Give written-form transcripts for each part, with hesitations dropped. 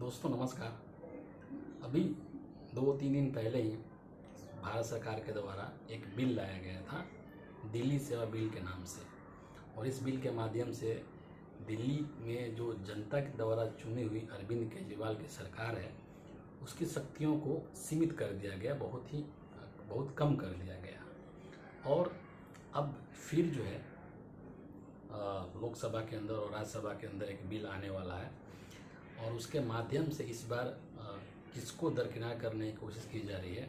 दोस्तों नमस्कार। अभी 2-3 दिन पहले ही भारत सरकार के द्वारा एक बिल लाया गया था दिल्ली सेवा बिल के नाम से। और इस बिल के माध्यम से दिल्ली में जो जनता के द्वारा चुनी हुई अरविंद केजरीवाल की सरकार है उसकी शक्तियों को सीमित कर दिया गया, बहुत कम कर दिया गया। और अब फिर जो है लोकसभा के अंदर और राज्यसभा के अंदर एक बिल आने वाला है और उसके माध्यम से इस बार किसको दरकिनार करने की कोशिश की जा रही है,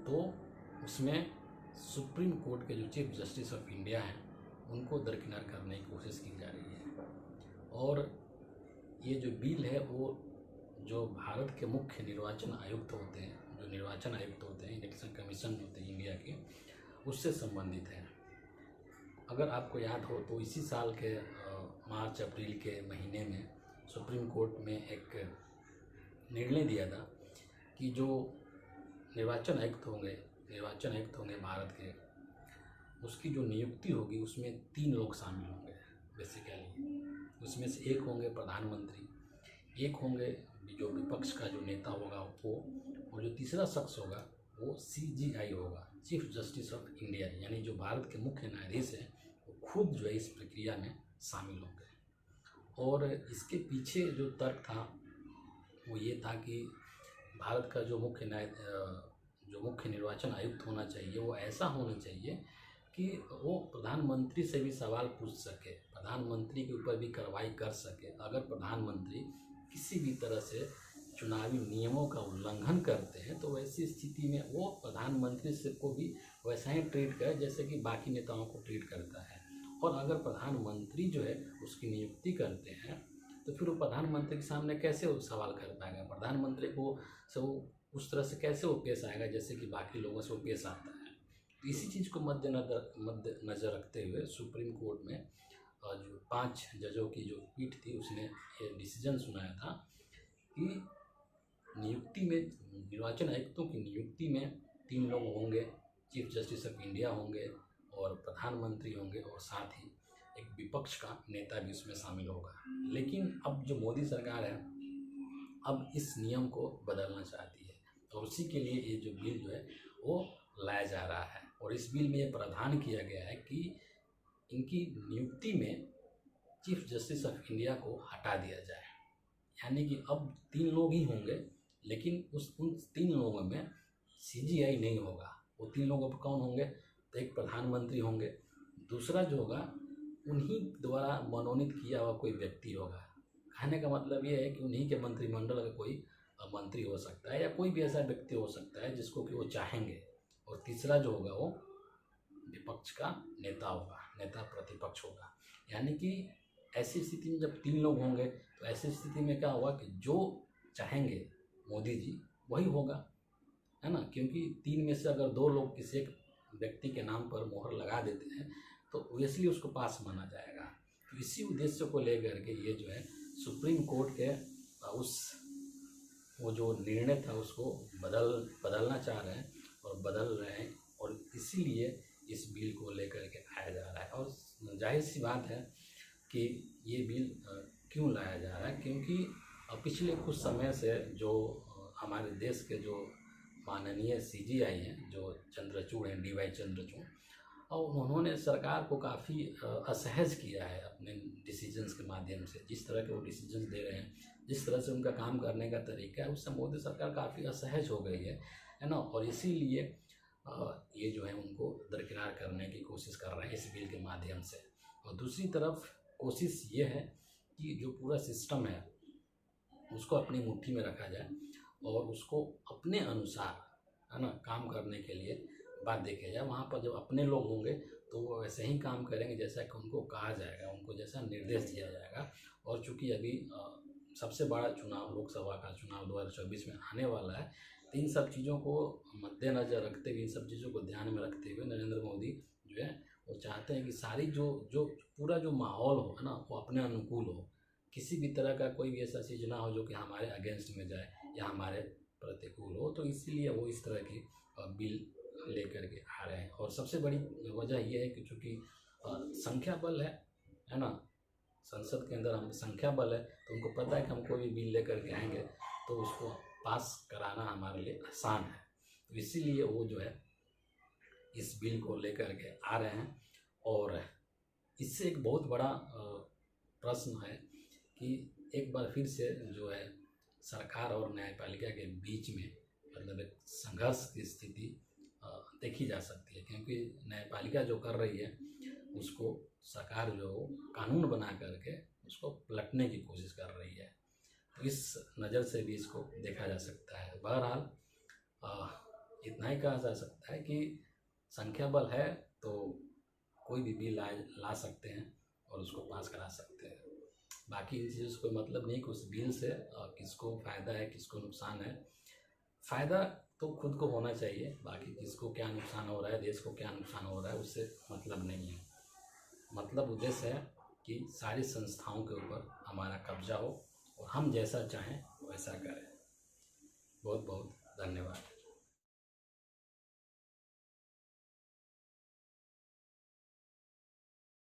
तो उसमें सुप्रीम कोर्ट के जो चीफ जस्टिस ऑफ इंडिया हैं उनको दरकिनार करने की कोशिश की जा रही है। और ये जो बिल है वो जो भारत के मुख्य निर्वाचन आयुक्त होते हैं, जो निर्वाचन आयुक्त होते हैं, इलेक्शन कमीशन होते हैं इंडिया के, उससे संबंधित है। अगर आपको याद हो तो इसी साल के मार्च अप्रैल के महीने में सुप्रीम कोर्ट में एक निर्णय दिया था कि जो निर्वाचन आयुक्त होंगे भारत के, उसकी जो नियुक्ति होगी उसमें 3 लोग शामिल होंगे बेसिकली। उसमें से एक होंगे प्रधानमंत्री, एक होंगे जो विपक्ष का जो नेता होगा वो, और जो तीसरा शख्स होगा वो CJI होगा, चीफ जस्टिस ऑफ इंडिया, यानी जो भारत के मुख्य न्यायाधीश हैं वो खुद जो है इस प्रक्रिया में शामिल होंगे। और इसके पीछे जो तर्क था वो ये था कि भारत का जो मुख्य निर्वाचन आयुक्त होना चाहिए वो ऐसा होना चाहिए कि वो प्रधानमंत्री से भी सवाल पूछ सके, प्रधानमंत्री के ऊपर भी कार्रवाई कर सके। अगर प्रधानमंत्री किसी भी तरह से चुनावी नियमों का उल्लंघन करते हैं तो वैसी स्थिति में वो प्रधानमंत्री से को भी वैसा ही ट्रीट करे जैसे कि बाकी नेताओं को ट्रीट करता है। और अगर प्रधानमंत्री जो है उसकी नियुक्ति करते हैं तो फिर वो प्रधानमंत्री के सामने कैसे वो सवाल कर पाएगा, प्रधानमंत्री को से वो उस तरह से कैसे वो पेश आएगा जैसे कि बाकी लोगों से वो पेश आता है। तो इसी चीज़ को मद्देनज़र रखते हुए सुप्रीम कोर्ट में जो 5 जजों की जो पीठ थी उसने ये डिसीजन सुनाया था कि नियुक्ति में, निर्वाचन आयुक्तों की नियुक्ति में 3 लोग होंगे, चीफ जस्टिस ऑफ इंडिया होंगे और प्रधानमंत्री होंगे, और साथ ही एक विपक्ष का नेता भी उसमें शामिल होगा। लेकिन अब जो मोदी सरकार है अब इस नियम को बदलना चाहती है और उसी के लिए ये जो बिल जो है वो लाया जा रहा है। और इस बिल में ये प्रावधान किया गया है कि इनकी नियुक्ति में चीफ जस्टिस ऑफ इंडिया को हटा दिया जाए, यानी कि अब 3 लोग ही होंगे, लेकिन उन 3 लोगों में CJI नहीं होगा। वो 3 लोगों पर कौन होंगे, तो एक प्रधानमंत्री होंगे, दूसरा जो होगा उन्हीं द्वारा मनोनीत किया हुआ कोई व्यक्ति होगा। कहने का मतलब ये है कि उन्हीं के मंत्रिमंडल का कोई मंत्री हो सकता है या कोई भी ऐसा व्यक्ति हो सकता है जिसको कि वो चाहेंगे। और तीसरा जो होगा वो विपक्ष का नेता होगा, नेता प्रतिपक्ष होगा। यानी कि ऐसी स्थिति में जब 3 लोग होंगे तो ऐसी स्थिति में क्या होगा कि जो चाहेंगे मोदी जी वही होगा, है ना। क्योंकि 3 में से अगर 2 लोग किसी एक व्यक्ति के नाम पर मोहर लगा देते हैं तो ऑब्वियसली उसको पास माना जाएगा। तो इसी उद्देश्य को लेकर के ये जो है सुप्रीम कोर्ट के वो जो निर्णय था उसको बदलना चाह रहे हैं और बदल रहे हैं, और इसीलिए इस बिल को लेकर के आया जा रहा है। और जाहिर सी बात है कि ये बिल क्यों लाया जा रहा है, क्योंकि पिछले कुछ समय से जो हमारे देश के जो माननीय CJI हैं, जो चंद्रचूड़ हैं, DY चंद्रचूड़, और उन्होंने सरकार को काफ़ी असहज किया है अपने डिसीजंस के माध्यम से। जिस तरह के वो डिसीजंस दे रहे हैं, जिस तरह से उनका काम करने का तरीका है, उससे मोदी सरकार काफ़ी असहज हो गई है ना। और इसीलिए ये जो है उनको दरकिनार करने की कोशिश कर रहे हैं इस बिल के माध्यम से। और दूसरी तरफ कोशिश ये है कि जो पूरा सिस्टम है उसको अपनी मुट्ठी में रखा जाए और उसको अपने अनुसार, है ना, काम करने के लिए बात देखा जाए। वहाँ पर जब अपने लोग होंगे तो वो वैसे ही काम करेंगे जैसा कि उनको कहा जाएगा, उनको जैसा निर्देश दिया जाएगा। और चूँकि अभी सबसे बड़ा चुनाव, लोकसभा का चुनाव 2024 में आने वाला है, तो इन सब चीज़ों को मद्देनज़र रखते हुए, इन सब चीज़ों को ध्यान में रखते हुए नरेंद्र मोदी जो है वो चाहते हैं कि सारी जो पूरा जो माहौल हो, है ना, वो अपने अनुकूल हो। किसी भी तरह का कोई भी ऐसा चीज़ ना हो जो कि हमारे अगेंस्ट में जाए या हमारे प्रतिकूल हो। तो इसीलिए वो इस तरह की बिल लेकर के आ रहे हैं। और सबसे बड़ी वजह यह है कि चूँकि संख्या बल है ना, संसद के अंदर हम संख्या बल है, तो उनको पता है कि हम कोई भी बिल लेकर के आएंगे तो उसको पास कराना हमारे लिए आसान है। तो इसीलिए वो जो है इस बिल को लेकर के आ रहे हैं। और इससे एक बहुत बड़ा प्रश्न है कि एक बार फिर से जो है सरकार और न्यायपालिका के बीच में मतलब एक संघर्ष की स्थिति देखी जा सकती है, क्योंकि न्यायपालिका जो कर रही है उसको सरकार जो कानून बना करके उसको पलटने की कोशिश कर रही है। तो इस नज़र से भी इसको देखा जा सकता है। बहरहाल इतना ही कहा जा सकता है कि संख्या बल है तो कोई भी बिल ला सकते हैं और उसको पास करा सकते हैं। बाकी इन चीज़ों से कोई मतलब नहीं कि उस बिल से किसको फ़ायदा है किसको नुकसान है। फ़ायदा तो खुद को होना चाहिए, बाकी किसको क्या नुकसान हो रहा है, देश को क्या नुकसान हो रहा है, उससे मतलब नहीं है। मतलब उद्देश्य है कि सारी संस्थाओं के ऊपर हमारा कब्जा हो और हम जैसा चाहें वैसा करें। बहुत बहुत धन्यवाद।